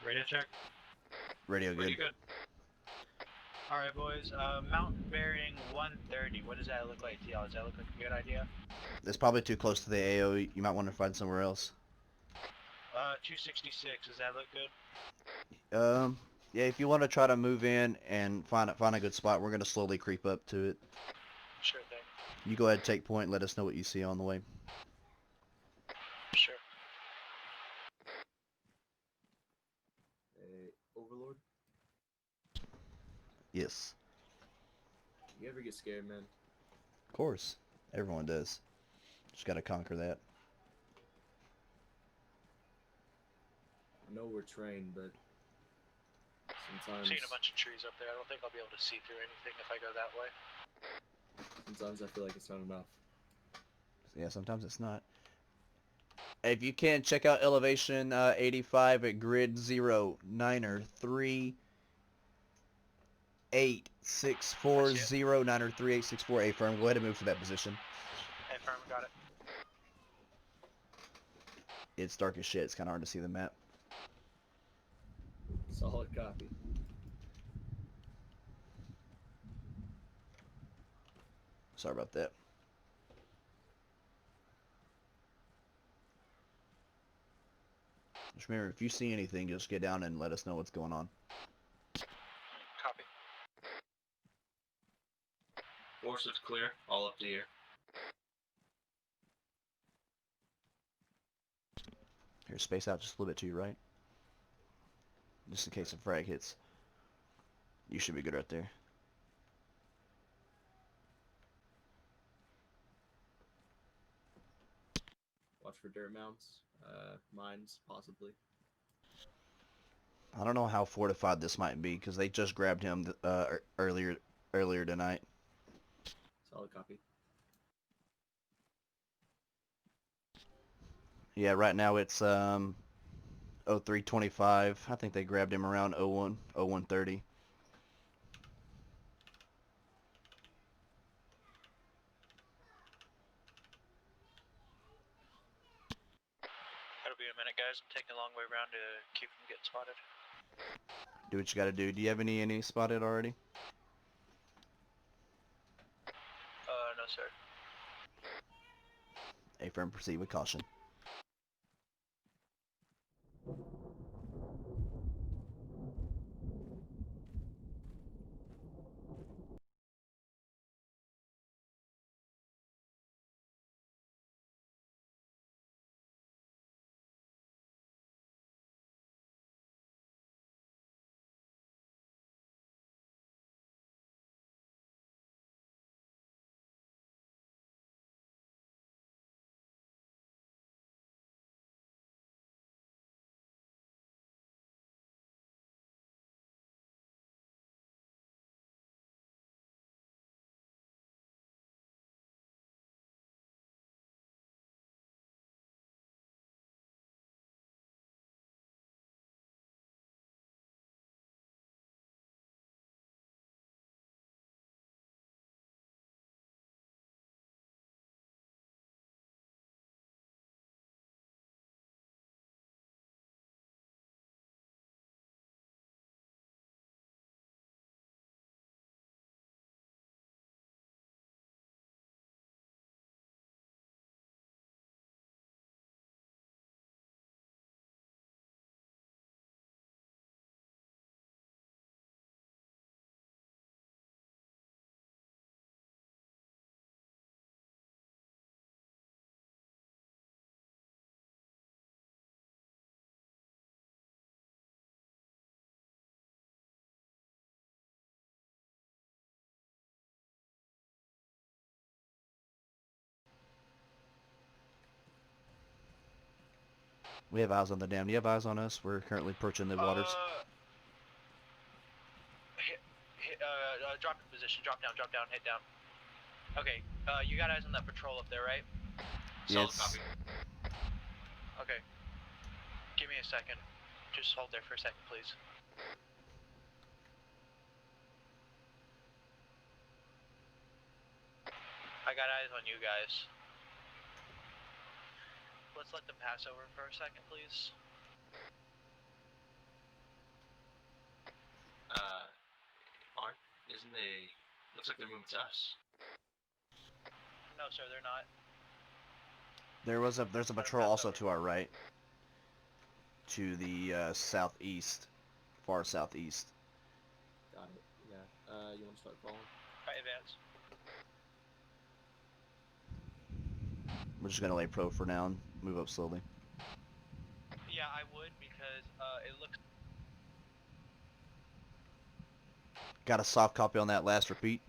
Radio check. Radio good. Pretty good. Alright, boys. Mountain bearing 130. What does that look like to y'all? Does that look like a good idea? It's probably too close to the AO. You might want to find somewhere else. 266. Does that look good? Yeah, if you want to try to move in and find a good spot, we're gonna slowly creep up to it. Sure thing. You go ahead and take point. Let us know what you see on the way. Sure. Hey, Overlord, Yes, you ever get scared, man? of course. Everyone does. Just gotta conquer that. I know we're trained, but I'm sometimes, seeing a bunch of trees up there. I don't think I'll be able to see through anything if I go that way. sometimes I feel like it's not enough. Yeah, sometimes it's not. If you can, check out elevation 85 at grid 0, 9er 3 8640 9er 3864 A firm. Go ahead and move to that position. Hey, firm, got it. It's dark as shit. It's kind of hard to see the map. Solid copy. Sorry about that. Just remember, if you see anything, just get down and let us know what's going on. Copy. Force is clear, all up to here. Here, space out just a little bit to your right. Just in case a frag hits. You should be good right there. Watch for dirt mounds, mines, possibly. I don't know how fortified this might be, because they just grabbed him earlier tonight. Solid copy. Yeah, right now it's 0325. I think they grabbed him around 0130. That'll be a minute, guys. I'm taking a long way around to keep from getting spotted. Do what you gotta do. Do you have any spotted already? No, sir. A firm, proceed with caution. We have eyes on the dam. Do you have eyes on us? We're currently approaching the waters. Drop in position. Drop down, hit down. Okay, you got eyes on that patrol up there, right? Yes. Solid copy. Okay. Give me a second. Just hold there for a second, please. I got eyes on you guys. Let's let them pass over for a second, please. Looks like they're moving to us. No, sir, they're not. There's a patrol also to our right. To the southeast. Far southeast. Got it. Yeah. You want to start following? Right, advance. We're just gonna lay pro for now and move up slowly. Yeah, I would because it looks. Got a soft copy on that last repeat.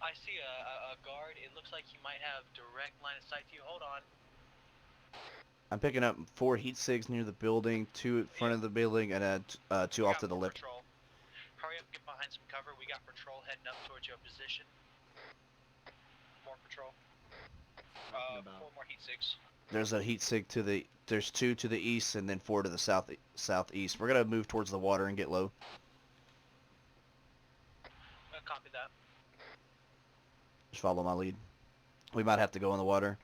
I see a guard. It looks like he might have direct line of sight to you. Hold on. I'm picking up 4 heat sigs near the building, 2 in front of the building, and 2 We off got to the more left. Patrol. Hurry up, get behind some cover. We got patrol heading up towards your position. More patrol. Talking 4 about. more heat sigs. There's a heat sig to the. There's 2 to the east and then 4 to the southeast. We're gonna move towards the water and get low. Copy that. Just follow my lead. We might have to go in the water.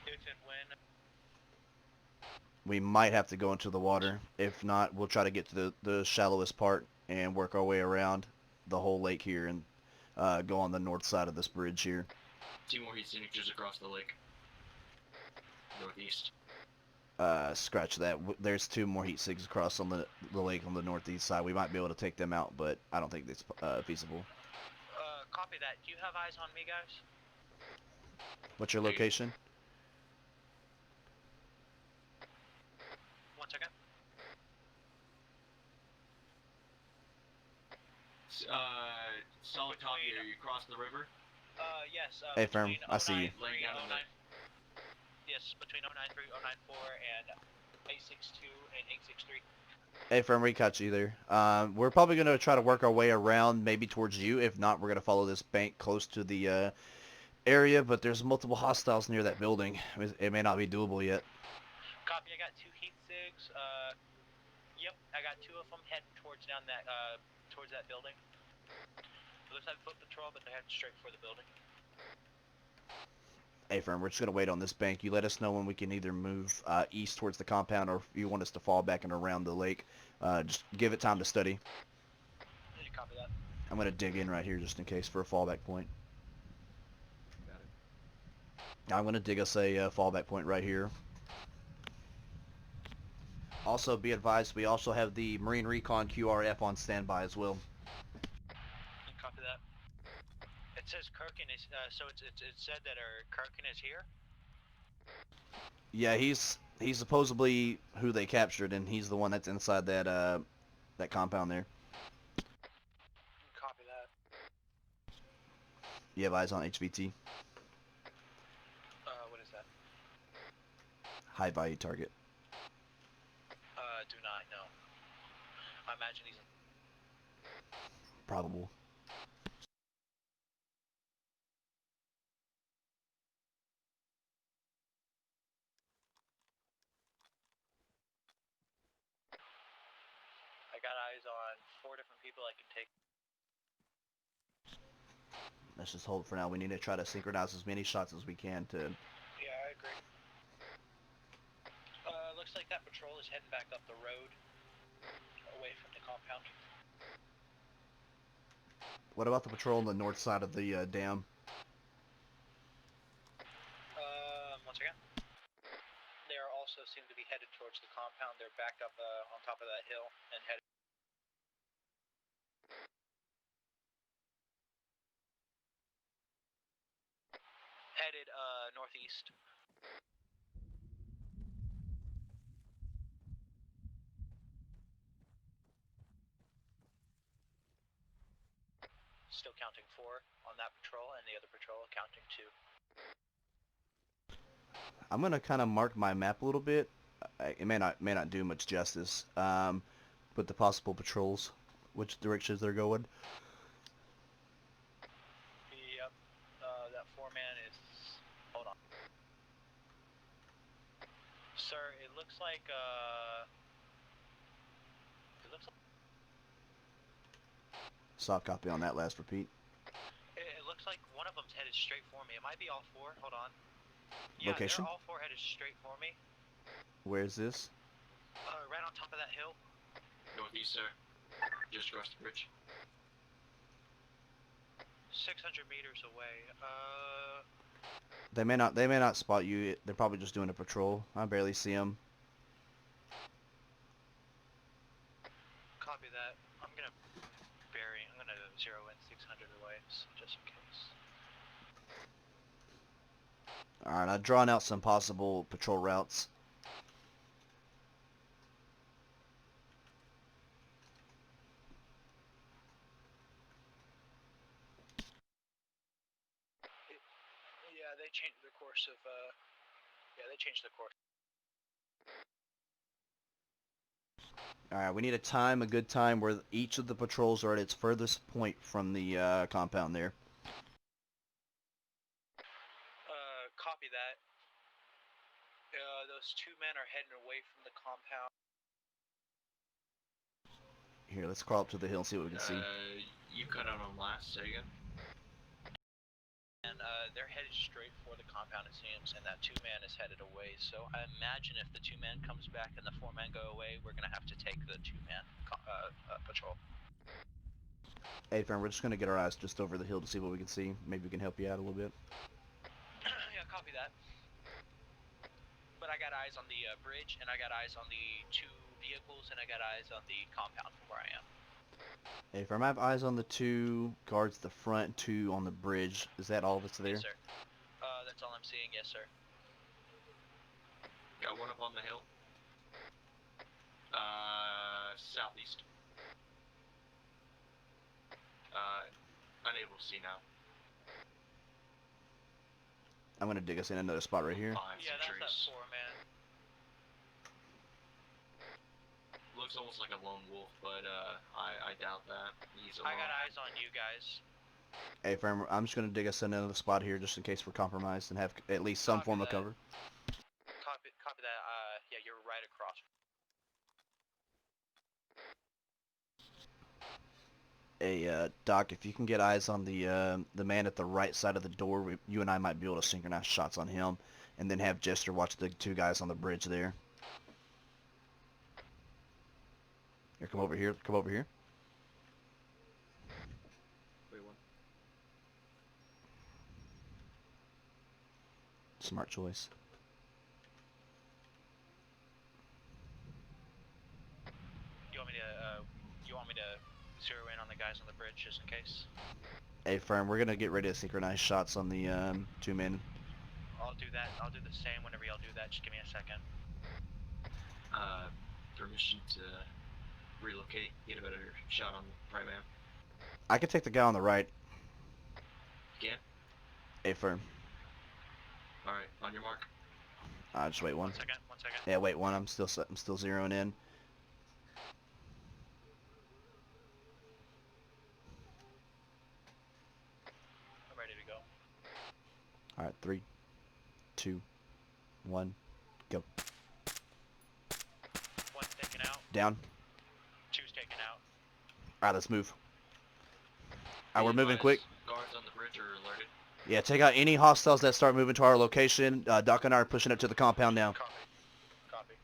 If and when. We might have to go into the water. If not, we'll try to get to the shallowest part and work our way around the whole lake here and go on the north side of this bridge here. 2 more heat signatures across the lake. Northeast. Scratch that. There's 2 more heat sigs across on the lake on the northeast side. We might be able to take them out, but I don't think it's feasible. Copy that. Do you have eyes on me, guys? What's your location? 1 second. Solid copy. Are you across the river? Yes. Hey, Firm, I see you. Laying down in the... Yes, between 093, 094, and 862 and 863. Hey, Firm, we caught you there. We're probably going to try to work our way around, maybe towards you. If not, we're going to follow this bank close to the area, but there's multiple hostiles near that building. It may not be doable yet. Copy. I got 2 heat sigs. Yep, I got 2 of them heading towards towards that building. It looks like foot patrol, but they're heading straight for the building. Hey, Firm, we're just going to wait on this bank. You let us know when we can either move east towards the compound or if you want us to fall back and around the lake. Just give it time to study. You copy that? I'm going to dig in right here just in case for a fallback point. Got it. I'm going to dig us a fallback point right here. Also, be advised, we also have the Marine Recon QRF on standby as well. Copy that. It says Kirkin is, so it said that Kirkin is here? Yeah, he's supposedly who they captured, and he's the one that's inside that that compound there. Copy that. You have eyes on HVT? What is that? High value target. Do not know. I imagine he's... Probable. I got eyes on 4 different people I can take. Let's just hold for now. We need to try to synchronize as many shots as we can to... Yeah, I agree. Looks like that patrol is heading back up the road, away from the compound. What about the patrol on the north side of the dam? Once again. They are also seem to be headed towards the compound. They're back up on top of that hill and headed. Headed northeast. Still counting 4 on that patrol, and the other patrol counting 2. I'm gonna kind of mark my map a little bit. It may not do much justice. But the possible patrols, which directions they're going. Yep. That 4-man is. Hold on. Sir, it looks like It looks like. Soft copy on that last repeat. It looks like one of them's headed straight for me. It might be all 4. Hold on. Yeah, Location? they're all 4 headed straight for me. Where's this? Right on top of that hill. Northeast, sir. Just across the bridge. 600 meters away. They may not spot you. They're probably just doing a patrol. I barely see them. Copy that. I'm gonna zero in 600 away, just in case. Alright, I've drawn out some possible patrol routes. Yeah, they changed the course of, they changed the course. Alright, we need a good time where each of the patrols are at its furthest point from the compound there. Copy that. Those two men are heading away from the compound. Here, let's crawl up to the hill and see what we can see. You cut out on last, say again? And they're headed straight for the compound, it seems, and that two-man is headed away. So I imagine if the two-man comes back and the four-man go away, we're gonna have to take the two-man patrol. Hey, friend, we're just going to get our eyes just over the hill to see what we can see. Maybe we can help you out a little bit. Yeah, copy that. But I got eyes on the bridge, and I got eyes on the two vehicles, and I got eyes on the compound from where I am. Hey, friend, I have eyes on the two guards at the front, two on the bridge. Is that all that's there? Yes, sir. That's all I'm seeing, yes, sir. Got one up on the hill. Southeast. Unable to see now. I'm going to dig us in another spot right here. Yeah, that's that four-man. Looks almost like a lone wolf, but I doubt that. He's I got eyes on you guys. Hey, friend, I'm just going to dig us in another spot here just in case we're compromised and have at least some Copy form of that. cover. Copy that. Yeah, you're right across. Hey, Doc, if you can get eyes on the man at the right side of the door, you and I might be able to synchronize shots on him, and then have Jester watch the two guys on the bridge there. Here, come over here. Come over here. Wait, one. Smart choice. You want me to zero in on the guys on the bridge just in case? Hey, friend, we're gonna get ready to synchronize shots on the two men. I'll do that. I'll do the same whenever y'all do that. Just give me a second. Permission to relocate, get a better shot on the right man. I can take the guy on the right. Again? Hey, friend. Alright, on your mark. Just wait one. 1 second. 1 second. Yeah, wait one. I'm still zeroing in. I'm ready to go. All right, 3, 2, 1, go. One's taken out. Down. Two's taken out. All right, let's move. All right, we're Be moving advised, quick. Guards on the bridge are alerted. Yeah, take out any hostiles that start moving to our location. Doc and I are pushing it to the compound now. Copy. Copy.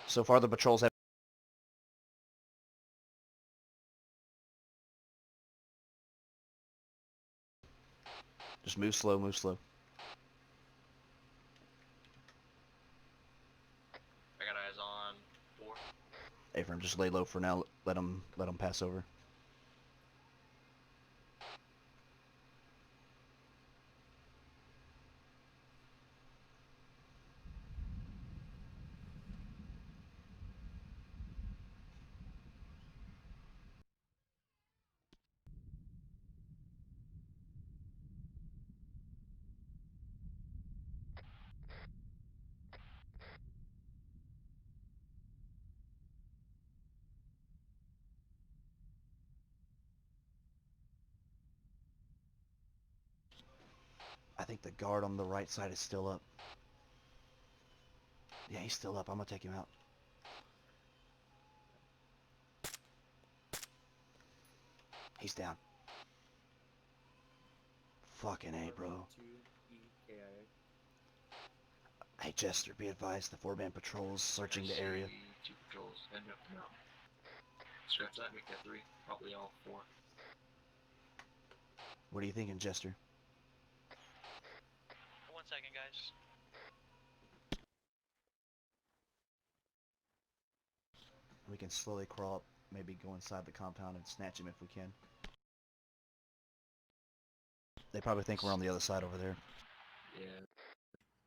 So far, the patrols have... Just move slow, move slow. I got eyes on 4. Avram, just lay low for now. Let them pass over. I think the guard on the right side is still up. Yeah, he's still up. I'm gonna take him out. He's down. Fucking A, bro. Hey, Jester, be advised, the 4-man patrols searching the area. 2 patrols. End up now. Scratch that, make that 3. Probably all 4. What are you thinking, Jester? 1 second, guys. We can slowly crawl up, maybe go inside the compound and snatch him if we can. They probably think we're on the other side over there. Yeah,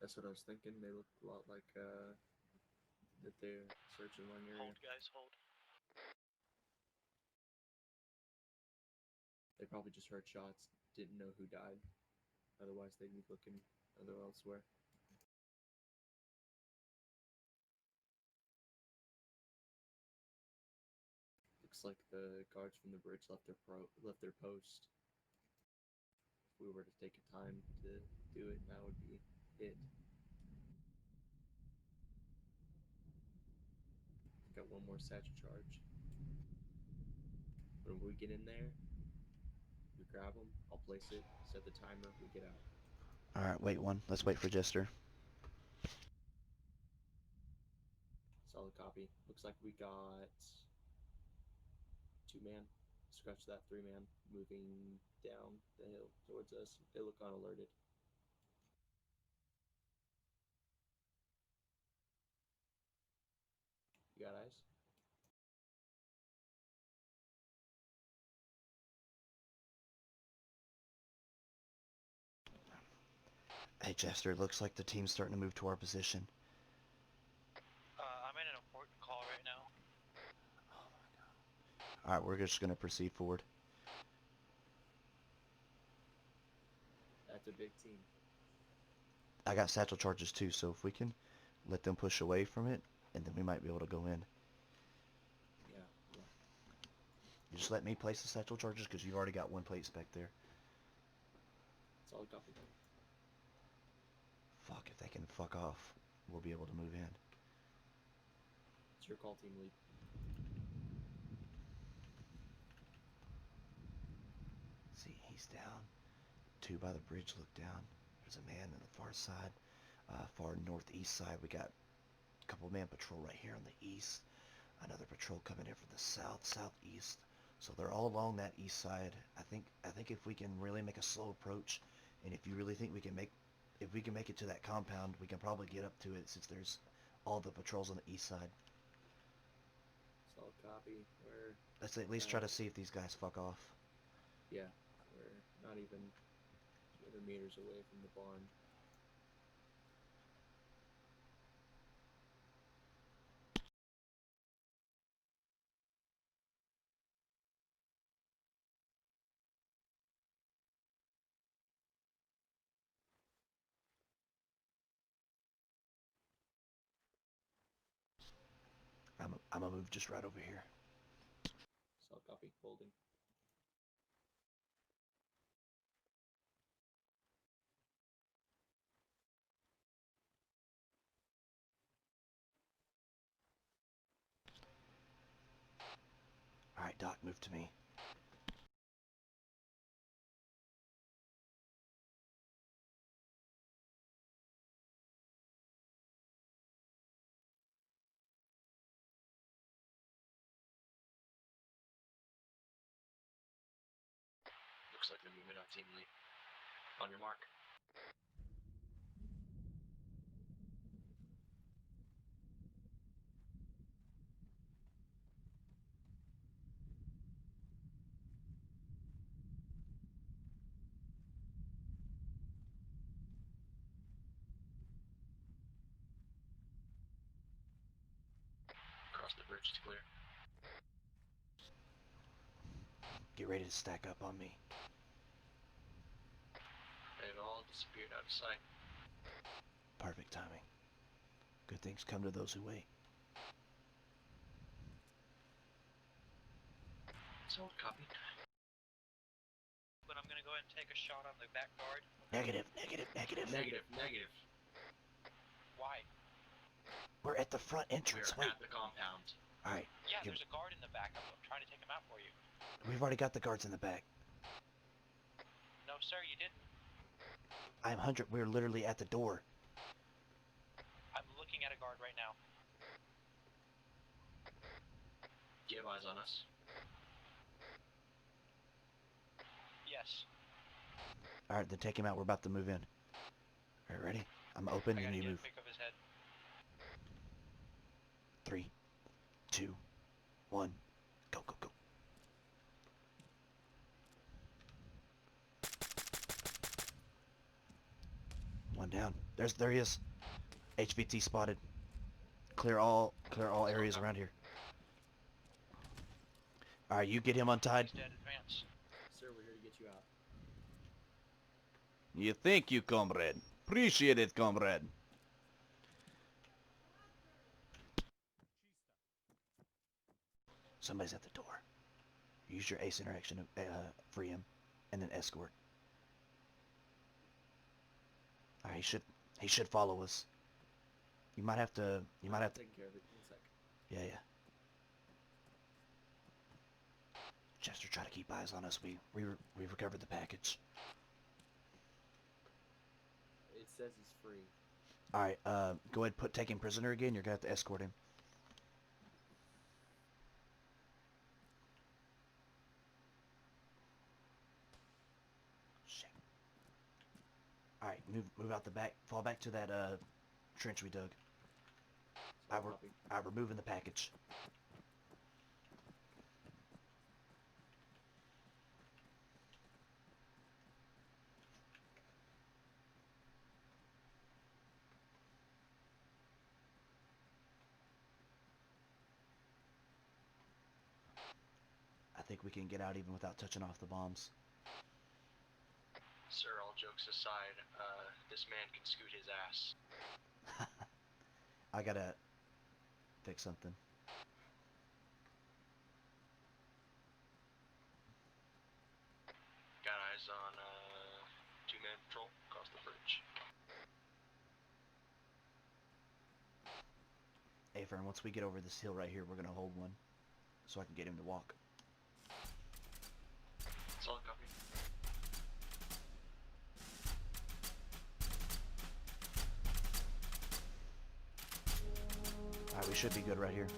that's what I was thinking. They look a lot like that they're searching one area. Hold, guys, hold. They probably just heard shots, didn't know who died. Otherwise, they'd be looking elsewhere. Looks like the guards from the bridge left their post. If we were to take a time to do it, that would be it. Got one more satchel charge. When we get in there, we grab them. I'll place it, set the timer, we get out. Alright, wait one. Let's wait for Jester. Solid copy. Looks like we got 2-man. Scratch that, 3-man. Moving down the hill towards us. They look unalerted. You got eyes? Hey, Jester, it looks like the team's starting to move to our position. I'm in an important call right now. Alright, we're just gonna proceed forward. That's a big team. I got satchel charges too, so if we can let them push away from it, and then we might be able to go in. Yeah. You just let me place the satchel charges because you've already got one plate spec there. Solid copy. Fuck, if they can fuck off, we'll be able to move in. It's your call, team lead. See, he's down. 2 by the bridge look down. There's a man on the far side. Far northeast side, we got a couple man patrol right here on the east. Another patrol coming in from the southeast. So they're all along that east side. I think if we can really make a slow approach, and if you really think if we can make it to that compound, we can probably get up to it since there's all the patrols on the east side. Solid copy. We're Let's at least try to see if these guys fuck off. yeah, we're not even 200 meters away from the barn. I'm gonna move just right over here. Solid copy. Holding. Alright, Doc, move to me. Looks like they're moving out, team lead. On your mark. Across the bridge, it's clear. Get ready to stack up on me. They've all disappeared out of sight. Perfect timing. Good things come to those who wait. Solid copy. But I'm gonna go ahead and take a shot on the back guard. Negative. Negative. Why? We're at the front We're entrance. Wait. at the compound. Alright, Yeah, Give- there's a guard in the back. I'm trying to take him out for you. we've already got the guards in the back. No, sir, you didn't. I'm 100. We're literally at the door. I'm looking at a guard right now. Do you have eyes on us? Yes. All right, then take him out. We're about to move in. All right, ready? I'm open I and gotta you get a move. pic of his head. 3, 2, 1, go, go, go. One down. There he is. HVT spotted. Clear all areas around here. All right, you get him untied. He's dead. Advance. Sir, we're here to get you out. You thank you, comrade. Appreciate it, comrade. Somebody's at the door. Use your ace interaction to free him, and then escort. All right, he should follow us. You might have to. Taking care of it. 1 sec. Yeah. Chester, try to keep eyes on us. We recovered the package. It says he's free. All right, go ahead. Take him prisoner again. You're gonna have to escort him. Shit. All right, move out the back. Fall back to that trench we dug. We're moving the package. I think we can get out even without touching off the bombs. Sir, all jokes aside, this man can scoot his ass. I gotta fix something. Got eyes on, two-man patrol across the bridge. Hey, Fern, once we get over this hill right here, we're gonna hold one, so I can get him to walk. Solid copy. Alright, we should be good right here.